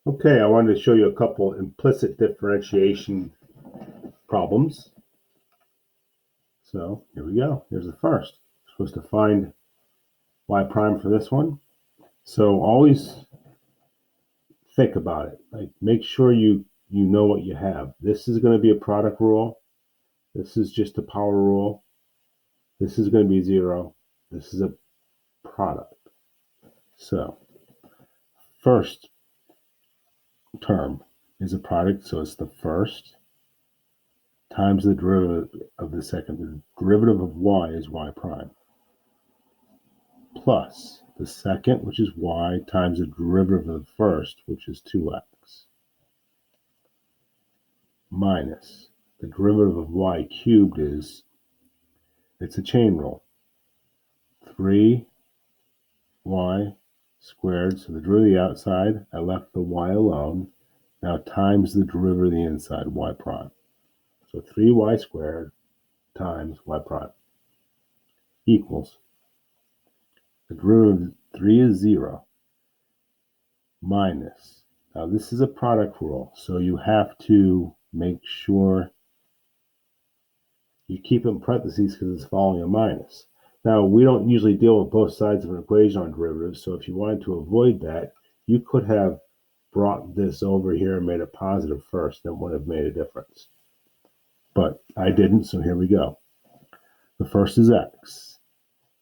Okay, I wanted to show you a couple implicit differentiation problems. So here we go. Here's the first. We're supposed to find y prime for this one. So always think about it. Like make sure you know what you have. This is going to be a product rule. This is just a power rule. This is going to be 0. This is a product. So first term is a product, so it's the first times the derivative of the second. The derivative of y is y prime, plus the second, which is y, times the derivative of the first, which is 2x, minus the derivative of y cubed it's a chain rule, 3y squared, so the derivative of the outside, I left the y alone, now times the derivative of the inside, y prime. So 3y squared times y prime equals, the derivative of 3 is 0, minus, now this is a product rule, so you have to make sure you keep it in parentheses because it's following a minus. Now, we don't usually deal with both sides of an equation on derivatives, so if you wanted to avoid that, you could have brought this over here and made it positive first. That would have made a difference. But I didn't, so here we go. The first is x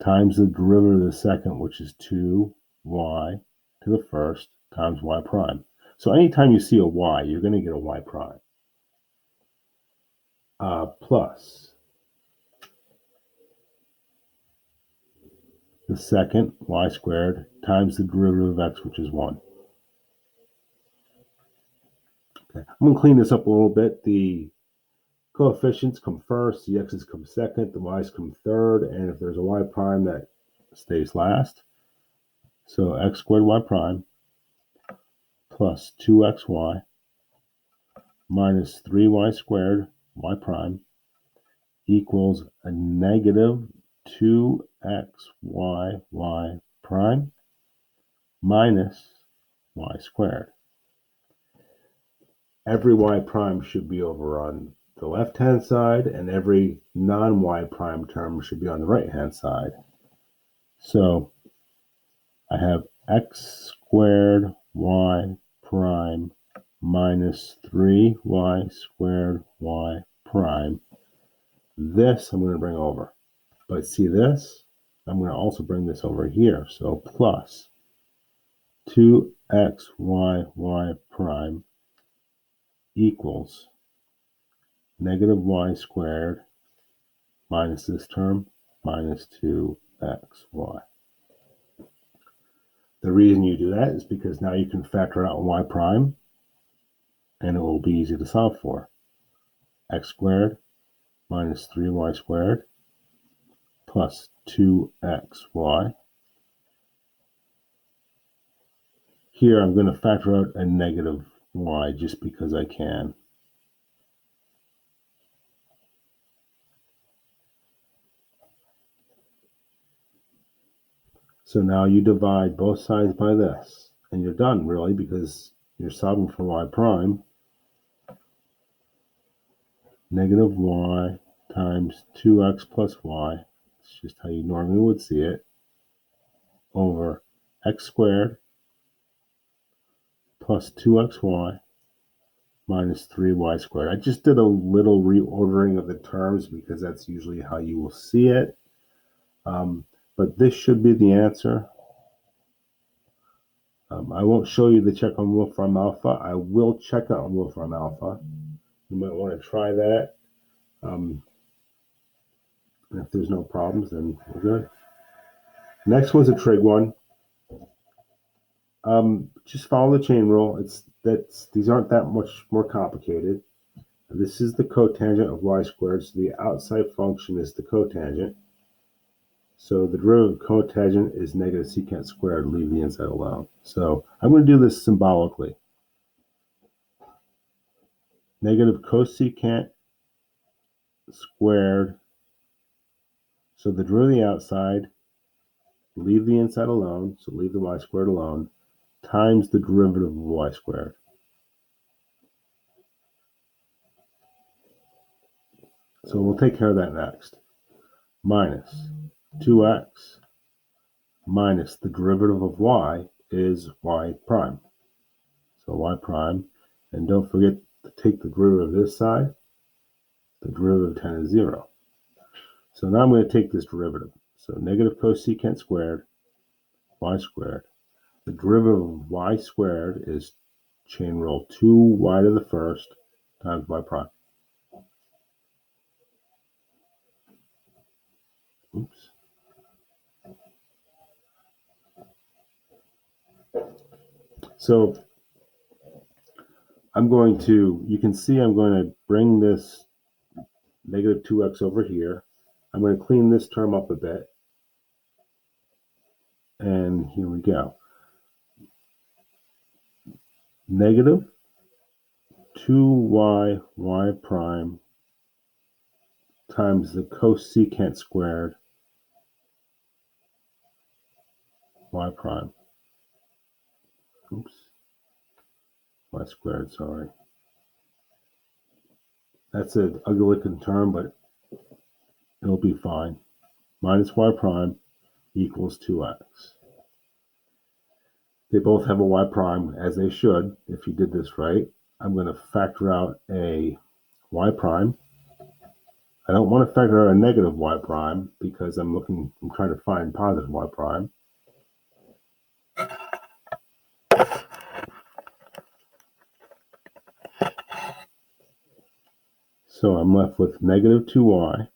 times the derivative of the second, which is 2y to the first times y prime. So anytime you see a y, you're going to get a y prime. Plus the second, y squared, times the derivative of x, which is 1. Okay. I'm going to clean this up a little bit. The coefficients come first, the x's come second, the y's come third, and if there's a y prime, that stays last. So x squared y prime plus 2xy minus 3y squared y prime equals a negative 2xy y prime minus y squared. Every y prime should be over on the left-hand side, and every non-y prime term should be on the right-hand side. So I have x squared y prime minus 3y squared y prime. This I'm going to bring over. But see this? I'm going to also bring this over here. So plus 2xy y prime equals negative y squared minus this term minus 2xy. The reason you do that is because now you can factor out y prime, and it will be easy to solve for. X squared minus 3y squared plus 2xy. Here I'm going to factor out a negative y just because I can. So now you divide both sides by this, and you're done, really, because you're solving for y prime. Negative y times 2x plus y, it's just how you normally would see it, over x squared plus 2xy minus 3y squared. I just did a little reordering of the terms because that's usually how you will see it. But this should be the answer. I won't show you the check on Wolfram alpha. I will check on Wolfram alpha. You might want to try that. And if there's no problems, then we're good. Next one's a trig one. Just follow the chain rule. These aren't that much more complicated. This is the cotangent of y squared, so the outside function is the cotangent. So the derivative of cotangent is negative secant squared, leave the inside alone. So I'm going to do this symbolically. Negative cosecant squared, so the derivative of the outside, leave the inside alone, so leave the y squared alone, times the derivative of y squared. So we'll take care of that next. Minus 2x minus the derivative of y is y prime. So y prime, and don't forget to take the derivative of this side. The derivative of 10 is 0. So now I'm going to take this derivative. So negative cosecant squared, y squared. The derivative of y squared is chain rule 2y to the first times y prime. Oops. So you can see I'm going to bring this negative 2x over here. I'm going to clean this term up a bit. And here we go. Negative 2y y prime times the cosecant squared y prime. Oops. Y squared, sorry. That's an ugly looking term, but it'll be fine. Minus y prime equals 2x. They both have a y prime, as they should, if you did this right. I'm going to factor out a y prime. I don't want to factor out a negative y prime because I'm trying to find positive y prime. So I'm left with negative 2y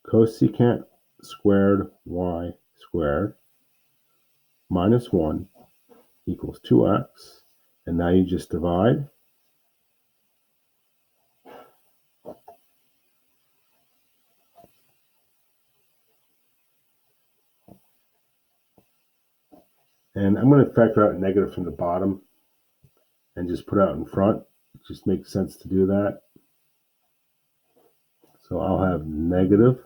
cosecant squared y squared minus 1 equals 2x. And now you just divide. And I'm going to factor out negative from the bottom and just put out in front. It just makes sense to do that. So I'll have negative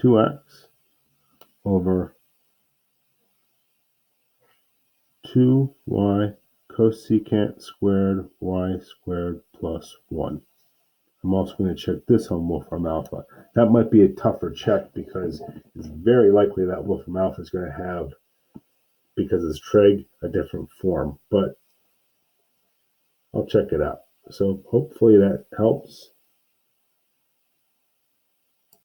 2x over 2y cosecant squared y squared plus 1. I'm also going to check this on Wolfram alpha. That might be a tougher check because it's very likely that Wolfram alpha is going to have, because it's trig, a different form. But I'll check it out. So hopefully that helps.